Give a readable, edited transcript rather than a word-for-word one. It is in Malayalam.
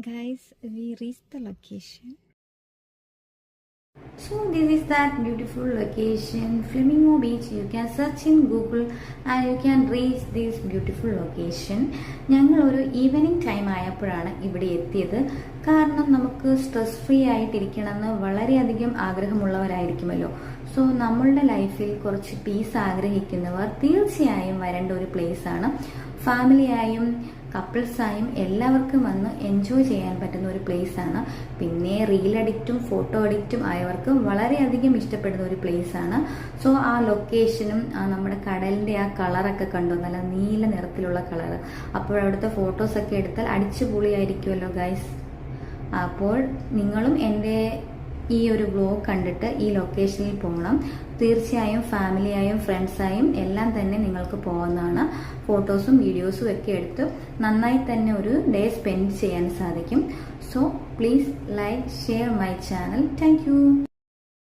Guys, we reached the location. So this is that beautiful location, Flamingo Beach. You can search in Google and you can reach this beautiful location. ഞങ്ങൾ ഒരു ഈവനിങ് ടൈം ആയപ്പോഴാണ് ഇവിടെ എത്തിയത്. കാരണം നമുക്ക് സ്ട്രെസ് ഫ്രീ ആയിട്ടിരിക്കണമെന്ന് വളരെയധികം ആഗ്രഹമുള്ളവരായിരിക്കുമല്ലോ. സോ നമ്മളുടെ ലൈഫിൽ കുറച്ച് പീസ് ആഗ്രഹിക്കുന്നവർ തീർച്ചയായും വരേണ്ട ഒരു പ്ലേസ് ആണ്. ഫാമിലിയായും കപ്പിൾസായും എല്ലാവർക്കും വന്ന് എൻജോയ് ചെയ്യാൻ പറ്റുന്ന ഒരു പ്ലേസ് ആണ്. പിന്നെ റീൽ അഡിക്റ്റും ഫോട്ടോ അഡിക്റ്റും ആയവർക്ക് വളരെയധികം ഇഷ്ടപ്പെടുന്ന ഒരു പ്ലേസ് ആണ്. സോ ആ ലൊക്കേഷനും നമ്മുടെ കടലിന്റെ ആ കളറൊക്കെ കണ്ടു, നല്ല നീല നിറത്തിലുള്ള കളർ. അപ്പോൾ അവിടുത്തെ ഫോട്ടോസൊക്കെ എടുത്താൽ അടിച്ചുപൊളിയായിരിക്കുമല്ലോ ഗൈസ്. അപ്പോൾ നിങ്ങളും എൻ്റെ ഈ ഒരു വ്ലോഗ് കണ്ടിട്ട് ഈ ലൊക്കേഷനിൽ പോകണം. തീർച്ചയായും ഫാമിലിയായും ഫ്രണ്ട്സായും എല്ലാം തന്നെ നിങ്ങൾക്ക് പോകുന്നതാണ്. ഫോട്ടോസും വീഡിയോസും ഒക്കെ എടുത്ത് നന്നായി തന്നെ ഒരു ഡേ സ്പെൻഡ് ചെയ്യാൻ സാധിക്കും. So please like share my channel. Thank you.